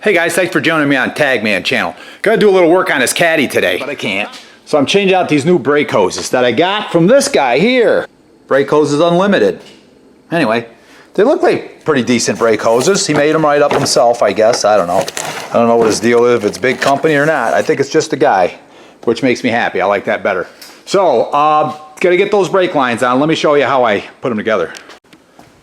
Hey guys, thanks for joining me on Tagman channel. Gotta do a little work on this caddy today, but I can't. So I'm changing out these new brake hoses that I got from this guy here. Brake hoses unlimited. Anyway, they look like pretty decent brake hoses. He made them right up himself, I guess. I don't know. I don't know what his deal is, if it's big company or not. I think it's just a guy, which makes me happy. I like that better. So, gotta get those brake lines on. Let me show you how I put them together.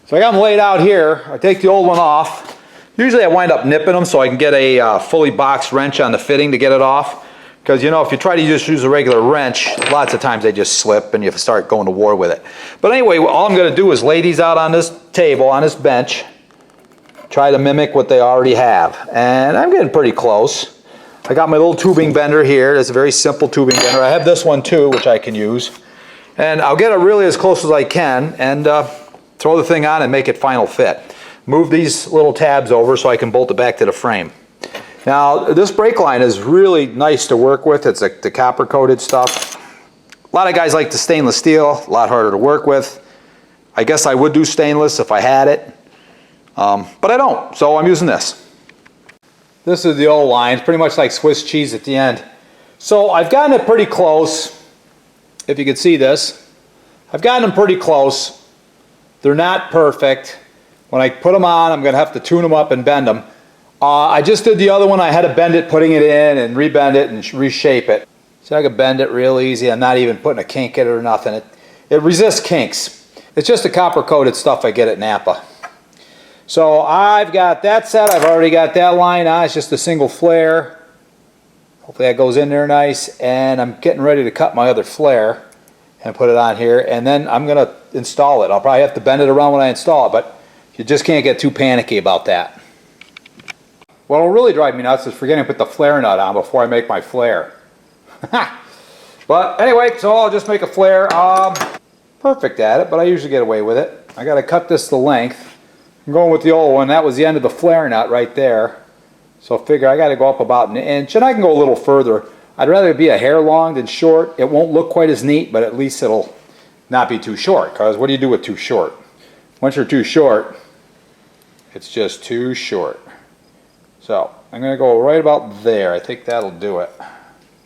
So I got them laid out here. I take the old one off. Usually I wind up nipping them so I can get a fully boxed wrench on the fitting to get it off. Because you know, if you try to just use a regular wrench, lots of times they just slip and you start going to war with it. But anyway, all I'm going to do is lay these out on this table, on this bench. Try to mimic what they already have. And I'm getting pretty close. I got my little tubing bender here. It's a very simple tubing bender. I have this one too, which I can use. And I'll get it really as close as I can and throw the thing on and make it final fit. Move these little tabs over so I can bolt it back to the frame. Now, this brake line is really nice to work with. It's the copper coated stuff. A lot of guys like the stainless steel, a lot harder to work with. I guess I would do stainless if I had it, but I don't, so I'm using this. This is the old line. It's pretty much like Swiss cheese at the end. So I've gotten it pretty close, if you can see this. I've gotten them pretty close. They're not perfect. When I put them on, I'm going to have to tune them up and bend them. I just did the other one. I had to bend it, putting it in, and rebend it and reshape it. So I could bend it real easy. I'm not even putting a kink in it or nothing. It resists kinks. It's just the copper-coated stuff I get at Napa. So I've got that set. I've already got that line on. It's just a single flare. Hopefully that goes in there nice. And I'm getting ready to cut my other flare and put it on here. And then I'm going to install it. I'll probably have to bend it around when I install it, but you just can't get too panicky about that. What'll really drive me nuts is forgetting to put the flare nut on before I make my flare. But anyway, so I'll just make a flare. Perfect at it, but I usually get away with it. I got to cut this to length. I'm going with the old one. That was the end of the flare nut right there. So figure I got to go up about an inch, and I can go a little further. I'd rather be a hair long than short. It won't look quite as neat, but at least it'll not be too short. Because what do you do with too short? Once you're too short, it's just too short. So I'm going to go right about there. I think that'll do it.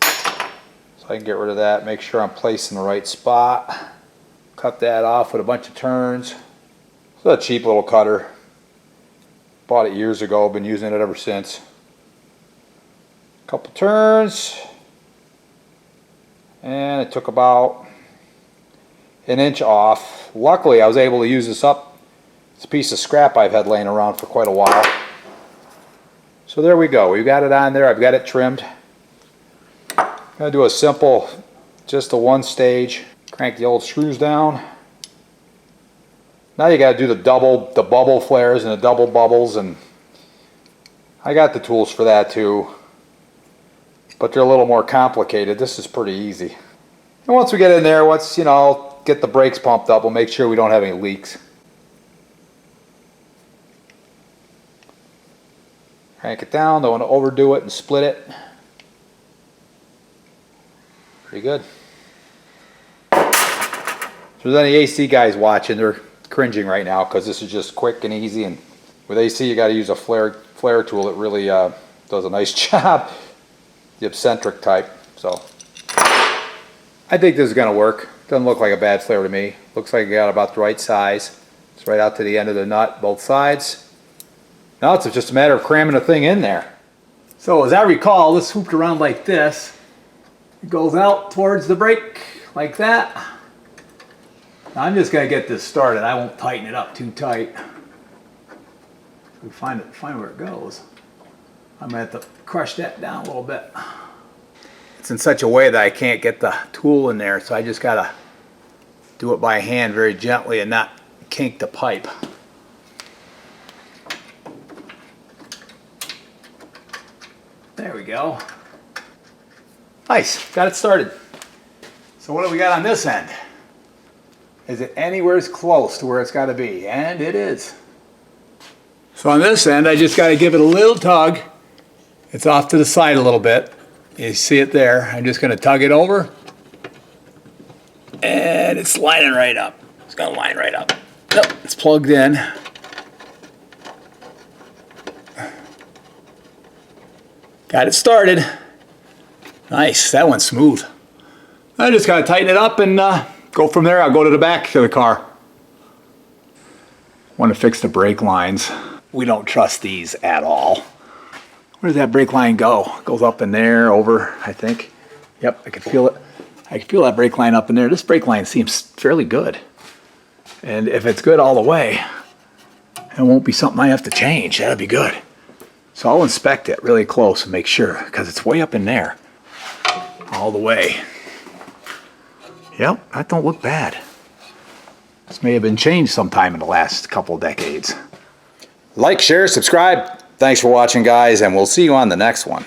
So I can get rid of that, make sure I'm placed in the right spot. Cut that off with a bunch of turns. It's a cheap little cutter. Bought it years ago, been using it ever since. Couple turns. And it took about an inch off. Luckily I was able to use this up. It's a piece of scrap I've had laying around for quite a while. So there we go. We've got it on there. I've got it trimmed. I'm going to do a simple, just a one stage. Crank the old screws down. Now you got to do the bubble flares and the double bubbles, and I got the tools for that too. But they're a little more complicated. This is pretty easy. And once we get in there, once, you know, get the brakes pumped up, we'll make sure we don't have any leaks. Crank it down, don't want to overdo it and split it. Pretty good. If there's any AC guys watching, they're cringing right now because this is just quick and easy, and with AC you got to use a flare tool. It really does a nice job. The eccentric type. So I think this is going to work. Doesn't look like a bad flare to me. Looks like it got about the right size. It's right out to the end of the nut, both sides. Now it's just a matter of cramming the thing in there. So as I recall, this hooped around like this. It goes out towards the brake like that. Now I'm just going to get this started. I won't tighten it up too tight. We find where it goes. I'm going to have to crush that down a little bit. It's in such a way that I can't get the tool in there, so I just got to do it by hand very gently and not kink the pipe. There we go. Nice, got it started. So what do we got on this end? Is it anywhere close to where it's got to be? And it is. So on this end, I just got to give it a little tug. It's off to the side a little bit. You see it there. I'm just going to tug it over. And it's lining right up. It's going to line right up. Yep, it's plugged in. Got it started. Nice, that one's smooth. I just gotta tighten it up and go from there. I'll go to the back of the car. Want to fix the brake lines. We don't trust these at all. Where does that brake line go? It goes up in there, over, I think. Yep, I can feel it. I can feel that brake line up in there. This brake line seems fairly good. And if it's good all the way, it won't be something I have to change. That'd be good. So I'll inspect it really close and make sure, because it's way up in there. All the way. Yep, that don't look bad. This may have been changed sometime in the last couple decades. Like, share, subscribe. Thanks for watching, guys, and we'll see you on the next one.